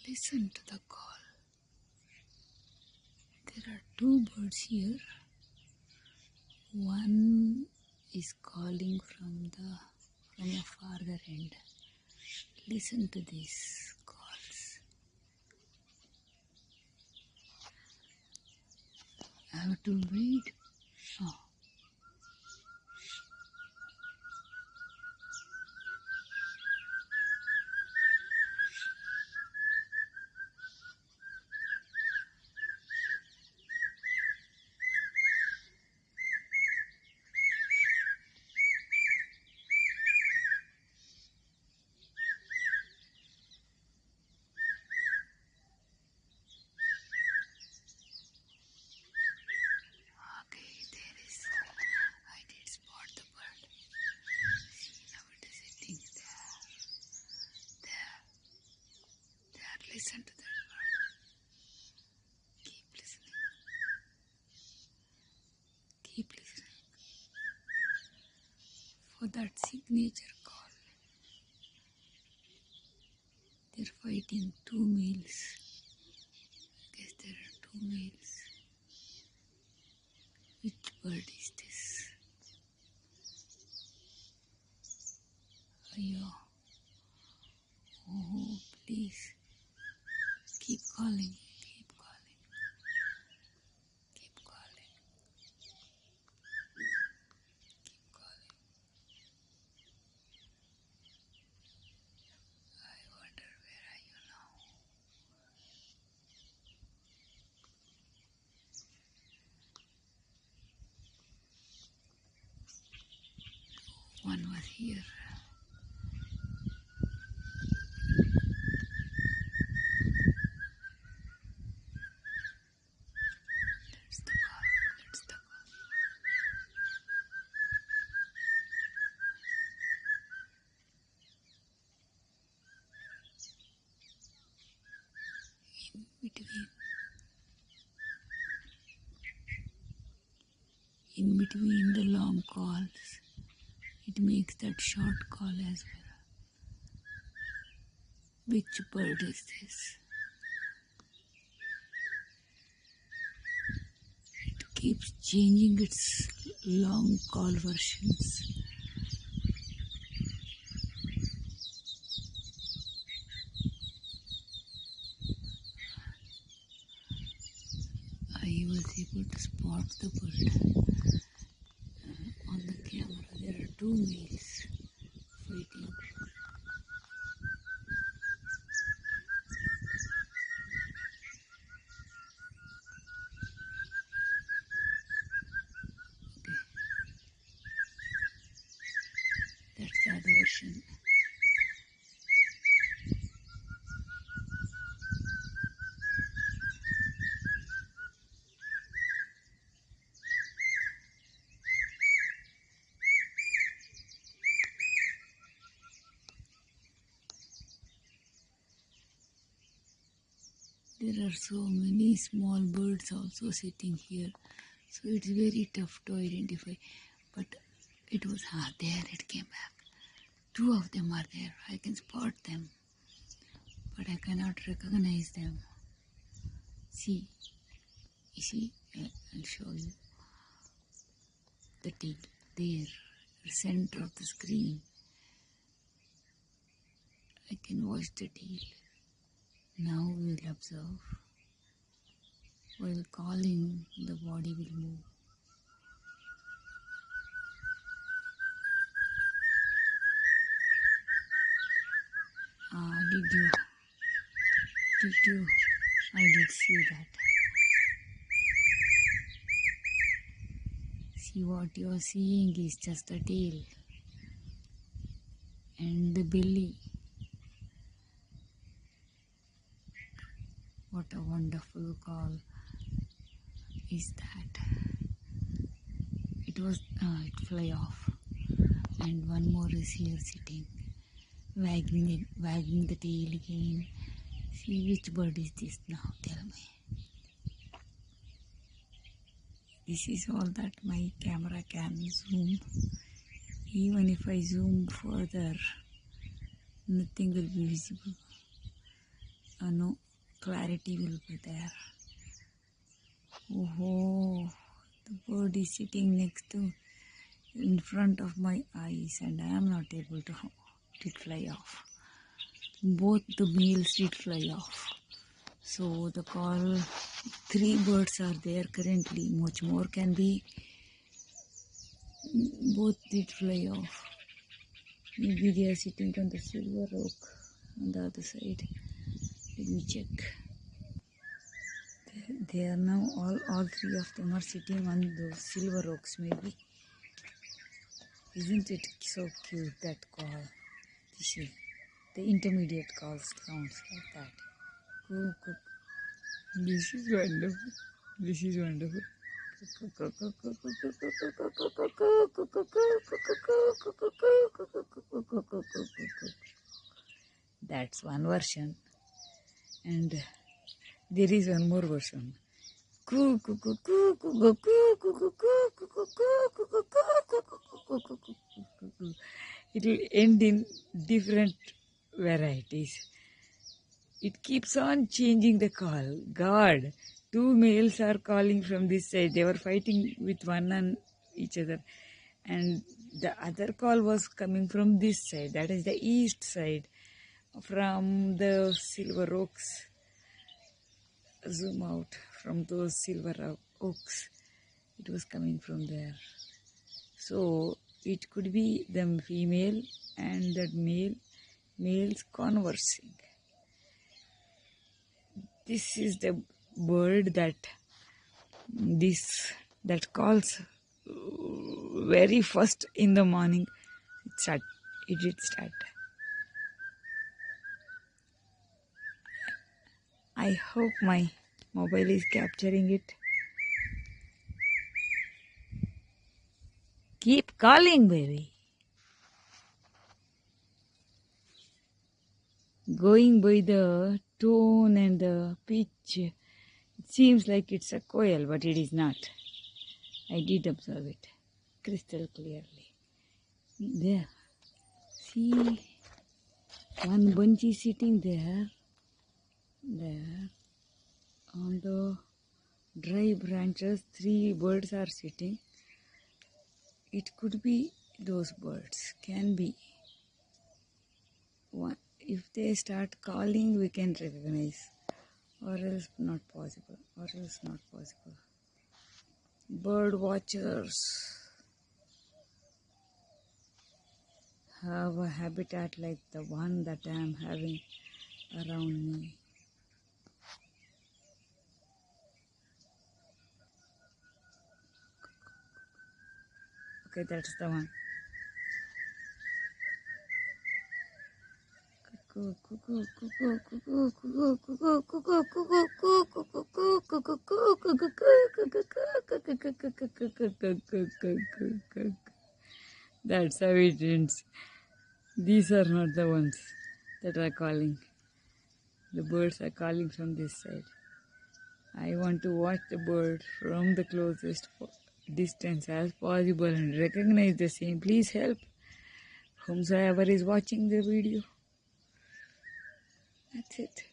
Listen to the call. There are two birds here. One is calling from a farther end. Listen to these calls. I have to wait. Oh. Okay, there is. I did spot the bird. See, now it is sitting there. There. Listen to that bird. Keep listening. Keep listening for that signature call. They're fighting two males. I guess there are two males. Which bird is this? Ayo. Oh, please. Keep calling. Keep calling. Keep calling. Keep calling. I wonder where are you now? One was here. That's the call. That's the call. In between the long calls, it makes that short call as well. Which bird is this? It keeps changing its long call versions. I was able to spot the bird on the camera. There are two males fighting. Okay. That's the other version. There are so many small birds also sitting here, so it's very tough to identify. But it was there, it came back. Two of them are there. I can spot them, but I cannot recognize them. See, you see, I'll show you the tail there, the center of the screen. I can watch the tail. Now we will observe. While calling, the body will move. Did you? I did see that. See, what you are seeing is just the tail and the belly. What a wonderful call is that. It fly off, and one more is here sitting, wagging the tail again. See, which bird is this now? Tell me. This is all that my camera can zoom. Even if I zoom further, nothing will be visible. no clarity will be there. Oh, the bird is sitting next to in front of my eyes and I am not able to did fly off. Both the males did fly off. So the call, 3 birds are there currently, much more can be. Both did fly off. Maybe they are sitting on the silver oak on the other side. Let me check. They are now, all 3 of them are sitting on those silver oaks maybe. Isn't it so cute, that call? This is the intermediate call sounds like that. Cook. This is wonderful. This is wonderful. That's one version. And there is one more version. It will end in different varieties. It keeps on changing the call. God, 2 males are calling from this side. They were fighting with one and each other. And the other call was coming from this side. That is the east side. From the silver oaks. Zoom out from those silver oaks. It was coming from there. So it could be the female and the males conversing. This is the bird that calls very first in the morning. It did start. I hope my mobile is capturing it. Keep calling, baby. Going by the tone and the pitch, it seems like it's a quail, but it is not. I did observe it crystal clearly. There. See, one bunch is sitting there. There. On the dry branches, 3 birds are sitting. It could be those birds. Can be. One. If they start calling, we can recognize. Or else not possible. Bird watchers have a habitat like the one that I am having around me. Okay, that's the one. That's how it ends. These are not the ones that are calling. The birds are calling from this side. I want to watch the bird from the closest distance as possible and recognize the same. Please help whomsoever is watching the video. That's it.